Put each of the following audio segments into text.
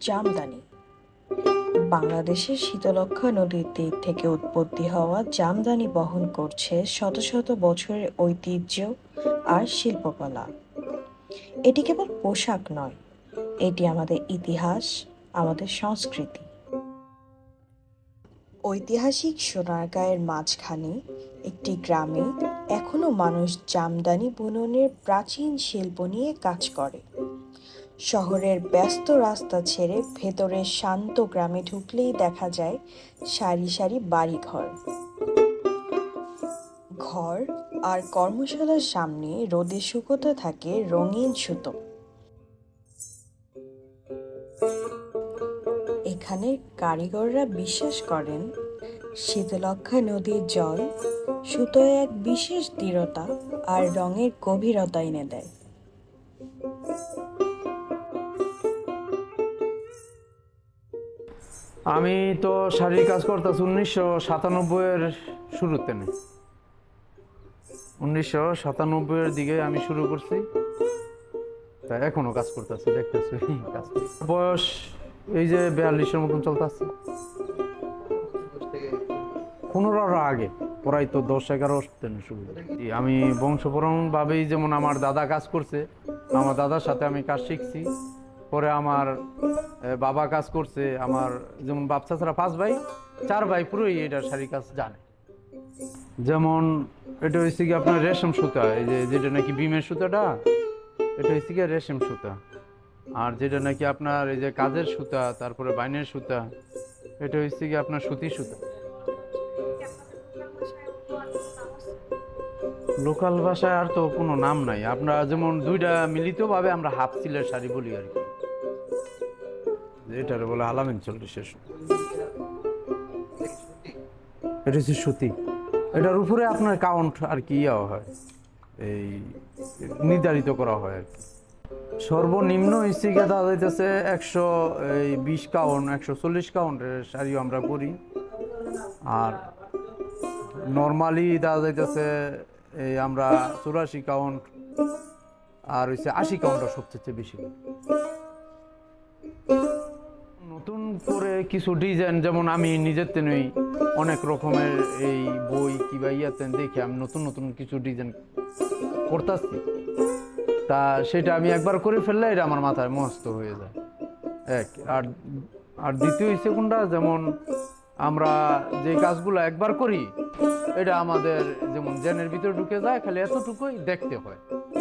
জামদানি বাংলাদেশের শীতলক্ষ্যা নদীর তীর থেকে উৎপত্তি হওয়া জামদানি বহন করছে শত শত বছরের ঐতিহ্য আর শিল্পকলা। এটি কেবল পোশাক নয়, এটি আমাদের ইতিহাস, আমাদের সংস্কৃতি। ঐতিহাসিক সোনারগাঁয়ের মাঝখানে একটি গ্রামে এখনো মানুষ জামদানি বুননের প্রাচীন শিল্প নিয়ে কাজ করে। শহরের ব্যস্ত রাস্তা ছেড়ে ভেতরের শান্ত গ্রামে ঢুকলেই দেখা যায় সারি সারি বাড়িঘর। ঘর আর কর্মশালার সামনে রোদে শুকোতে থাকে রঙিন সুতো। এখানে কারিগররা বিশ্বাস করেন শীতলক্ষ্যা নদীর জল সুতোয় এক বিশেষ দৃঢ়তা আর রঙের গভীরতা এনে দেয়। আমি তো শাড়ির কাজ করতেছি 1997-এর শুরুতে। 1997-এর দিকে আমি শুরু করছি, তা এখনো কাজ করতেছি, দেখতেছি কাজ। বয়স এই যে 42-এর মতন চলতেছে। 15-র আগে প্রায় তো 10-11 শুরু। আমি বংশপরম্পরাভাবেই ভাবেই, যেমন আমার দাদা কাজ করছে, আমার দাদার সাথে আমি কাজ শিখছি। পরে আমার বাবা কাজ করছে, আমার যেমন বাপ চাচারা 5 ভাই, 4 ভাই পুরোই এটা শাড়ি কাজ জানে। যেমন এটা হচ্ছে কি আপনার রেশম সুতা, এই যে যেটা নাকি বিমের সুতাটা, এটা হচ্ছে কি রেশম সুতা। আর যেটা নাকি আপনার এই যে কাজের সুতা, তারপরে বাইনের সুতা, এটা হচ্ছে কি আপনার সুতি সুতা। লোকাল ভাষায় আর তো কোনো নাম নাই। আমরা যেমন দুইটা মিলিতভাবে আমরা হাফ সিলের শাড়ি বলি আর কি। এটারে বলে আলামিন 40-এর। এটা হচ্ছে সুতি। এটার উপরে আপনার কাউন্ট আর কি হয়, এই নির্ধারিত করা হয় আর কি। সর্বনিম্ন ইস্তিকা দেওয়া যাইতেছে 120 কাউন্ট, 140 কাউন্টের শাড়িও আমরা করি। আর নর্মালি দেওয়া যাইতেছে এই আমরা 84 কাউন্ট, আর হচ্ছে 80 কাউন্টটা সবচেয়ে বেশি। নতুন করে কিছু ডিজাইন, যেমন আমি নিজের তেনই অনেক রকমের এই বই কিংবা ইয়াতে দেখে আমি নতুন নতুন কিছু ডিজাইন করতেছি। তা সেটা আমি একবার করে ফেললে এটা আমার মাথায় মস্ত হয়ে যায়। আর আর দ্বিতীয় হচ্ছে কোনটা, যেমন আমরা যে কাজগুলো একবার করি এটা আমাদের যেমন জেনের ভিতরে ঢুকে যায়, খালি এতটুকুই দেখতে হয়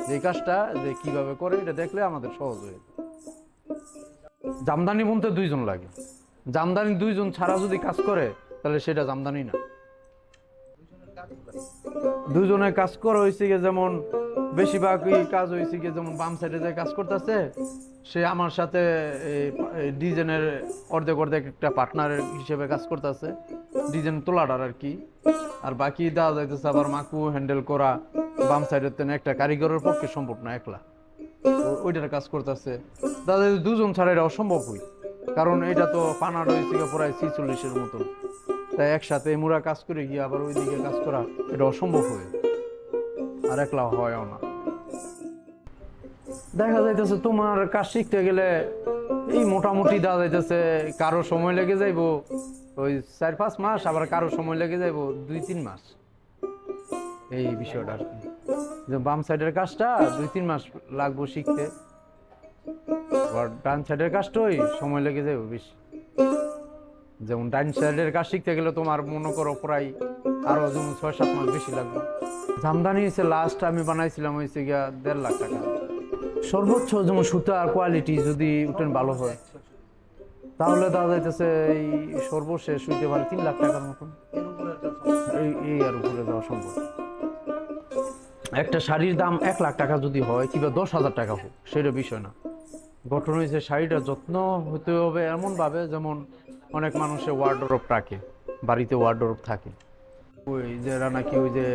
যে কাজটা যে কিভাবে করে, এটা দেখলে আমাদের সহজ হয়ে যায়। জামদানি বুনতে 2 জন লাগে। জামদানি 2 জন ছাড়া যদি কাজ করে তাহলে সেটা জামদানি না। 2 জনের কাজ করা হয়েছে গিয়ে, যেমন বেশিরভাগই কাজ হয়েছে গিয়ে, যেমন বাম সাইডে যে কাজ করতেছে সে আমার সাথে ডিজাইনের অর্ধেক অর্ধেক একটা পার্টনার হিসেবে কাজ করতেছে, ডিজাইন তোলাটার আর কি। আর বাকি দেওয়া যাইতেছে আবার মাকু হ্যান্ডেল করা, বাম সাইডের তেন একটা কারিগরের পক্ষে সম্ভব না একলা, ওইটার কাজ করতেছে। দাদা 2 জন ছাড়া এটা অসম্ভব হই, কারণ এটা তো পানার হয়েছে প্রায় 46-এর মতন। তাই একসাথে মুরা কাজ করে গিয়ে আবার ওইদিকে কাজ করা এটা অসম্ভব হয়ে, আর একলা হয়ও না। দেখা যাইতেছে তোমার কাজ শিখতে গেলে এই মোটামুটি দেওয়া যাইতেছে কারো সময় লেগে যাইবো ওই 4-5 মাস, আবার কারো সময় লেগে যাইবো 2-3 মাস। এই বিষয়টা আর কি, যে বাম সাইডের কাজটা 2-3 মাস লাগবো শিখতে, আর ডান সাইডের কাজটাই সময় লেগে যাবে বেশি। যেমন ডান সাইডের কাজ শিখতে গেলে তোমার মনে করো প্রায় আরো যেমন 6-7 মাস বেশি লাগবে। জামদানি হচ্ছে লাস্ট আমি বানাইছিলাম হয়েছে গিয়া 1.5 লাখ টাকা সর্বোচ্চ। যেমন সুতার কোয়ালিটি যদি উঠেন ভালো হয় তাহলে দেওয়া যাইতেছে এই সর্বশেষ হইতে পারে 3 লাখ টাকার মতন। এই আর উপরে দেওয়া সম্ভব। একটা শাড়ির দাম 1 লাখ টাকা যদি হয় কিংবা 10,000 টাকা হোক, সেটা বিষয় না। গঠন হয়েছে শাড়িটা যত্ন হতে হবে এমন ভাবে, যেমন অনেক মানুষের ওয়ার্ডরোব রাখে, বাড়িতে ওয়ার্ডরোব থাকে, ওই যে নাকি ওই যে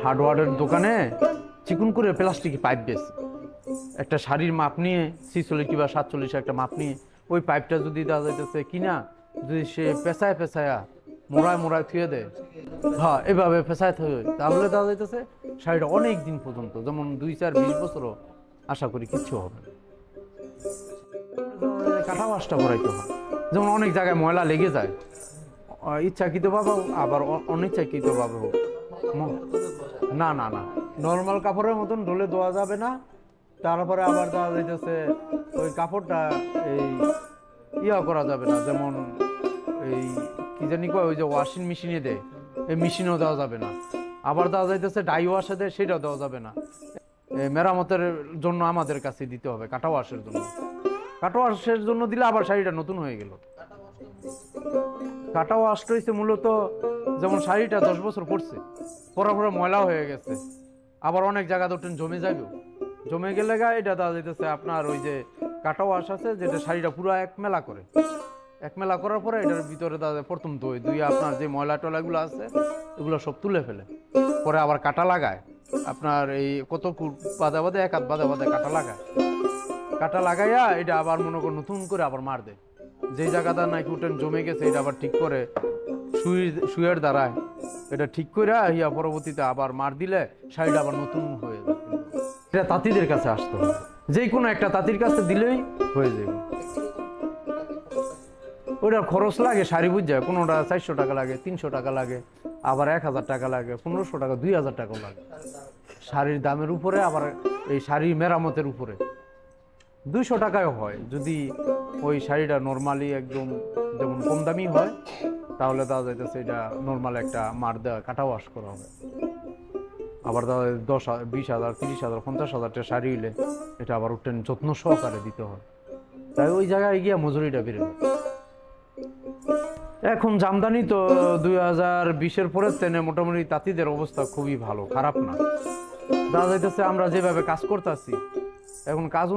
হার্ডওয়ারের দোকানে চিকুন করে প্লাস্টিক পাইপ বেছে, একটা শাড়ির মাপ নিয়ে 46 কিংবা 47 একটা মাপ নিয়ে ওই পাইপটা যদি দেওয়া যাইতেছে কিনা, যদি সে পেঁচায় পেঁচায়া মোড়ায় থুয়ে দেয়, হ্যাঁ এভাবে পেঁচায় থুয়ে, তাহলে দেওয়া যাইতেছে শাড়িটা অনেক দিন পর্যন্ত, যেমন 2-4-20 বছরও আশা করি কিচ্ছু হবে না। কাটা ওয়াশটা করাইতে হয়। যেমন অনেক জায়গায় ময়লা লেগে যায়, ইচ্ছাকৃতভাবে আবার অনিচ্ছাকৃতভাবে হোক। না না না, নর্মাল কাপড়ের মতন ঢলে দেওয়া যাবে না। তারপরে আবার দেওয়া যাইতেছে ওই কাপড়টা এই করা যাবে না, যেমন এই কি জানি কয় ওই যে ওয়াশিং মেশিনে দেয়, এই মেশিনেও দেওয়া যাবে না। আবার দেওয়া যাইতেছে ডাই ওয়াশে দেয়, সেটাও দেওয়া যাবে না। মেরামতের জন্য আমাদের কাছে দিতে হবে, কাটা ওয়াশের জন্য। কাটা ওয়াশের জন্য দিলে আবার শাড়িটা নতুন হয়ে গেল। কাটা ওয়াশটা হচ্ছে মূলত যেমন শাড়িটা 10 বছর পরছে, পরা পরে ময়লা হয়ে গেছে, আবার অনেক জায়গা তো জমে যাবে, জমে গেলে এটা দেওয়া যাইতেছে আপনার ওই যে কাটা ওয়াশ আছে, যেটা শাড়িটা পুরো এক মেলা করে, এক মেলা করার পরে এটার ভিতরে দেওয়া প্রথম দুই আপনার যে ময়লা টয়লাগুলো আছে এগুলো সব তুলে ফেলে, পরে আবার কাটা লাগায়। আপনার এই কত বাদে বাদে এক হাত বাদে বাদে কাটা লাগায়, কাটা লাগাইয়া এটা আবার মনে করো নতুন করে আবার মার দেয়। যে জায়গাটা নাকি উঠেন জমে গেছে এটা আবার ঠিক করে সুইয়ের দ্বারায় এটা ঠিক করে ইয়া পরবর্তীতে আবার মার দিলে শাড়িটা আবার নতুন হয়ে যায়। এটা তাঁতিদের কাছে আসতে হবে, যে কোনো একটা তাঁতির কাছে দিলেই হয়ে যাবে। ওইটার খরচ লাগে শাড়ি বুঝ যায়, কোনোটা 400 টাকা লাগে, 300 টাকা লাগে, আবার 1000 টাকা লাগে, 1500 টাকা, 2000 টাকা লাগে। শাড়ির দামের উপরে আবার এই শাড়ির মেরামতের উপরে 200 টাকায় হয়। যদি ওই শাড়িটা নর্মালি একদম যেমন কম দামি হয় তাহলে দেওয়া যাইতেছে এটা নর্মাল একটা মার দেওয়া কাটা ওয়াশ করা হবে। আবার দেওয়া 10,000, 20,000, 30,000, 50,000 টাকা শাড়ি হইলে এটা আবার উঠেন যত্ন সহকারে দিতে হয়। তাই ওই জায়গায় গিয়ে মজুরিটা বেড়ে যায়। এখন জামদানি তো 2020-এর পরের তেনে মোটামুটি তাঁতিদের অবস্থা খুবই ভালো, খারাপ না। দেখা যাইতেছে আমরা যেভাবে কাজ করতেছি এখন কাজ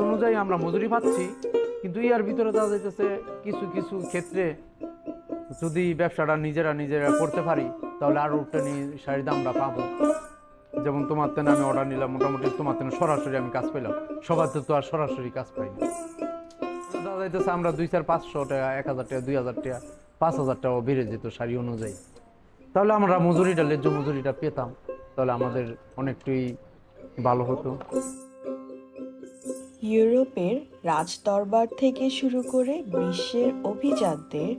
অনুযায়ী আমরা মজুরি পাচ্ছি, কিন্তু ইয়ার ভিতরে দেখা যাইতেছে কিছু কিছু ক্ষেত্রে যদি ব্যবসাটা নিজেরা করতে পারি তাহলে আরো টেনে শাড়ির দামটা পাবো। যেমন তোমার তেনে আমি অর্ডার নিলাম, মোটামুটি তোমার তেনে সরাসরি আমি কাজ পেলাম, সবার তো আর সরাসরি কাজ পাই না। দেখা যাইতেছে আমরা 200-500 টাকা, 1000 টাকা, 2000 টাকা, 5000 টাকাও বেড়ে যেত শাড়ি অনুযায়ী। তাহলে আমরা মজুরিটা ন্যায্য মজুরিটা পেতাম, তাহলে আমাদের অনেকটাই ভালো হতো। ইউরোপের রাজদরবার থেকে শুরু করে বিশ্বের অভিজাতদের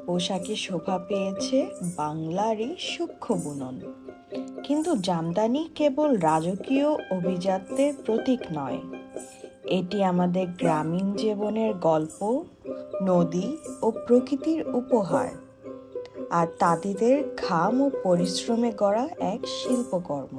পোশাকে শোভা পেয়েছে বাংলারই সূক্ষ্ম বুনন। কিন্তু জামদানি কেবল রাজকীয় অভিজাতদের প্রতীক নয়, এটি আমাদের গ্রামীণ জীবনের গল্প, নদী ও প্রকৃতির উপহার, আর তাঁতিদের ঘাম ও পরিশ্রমে গড়া এক শিল্পকর্ম।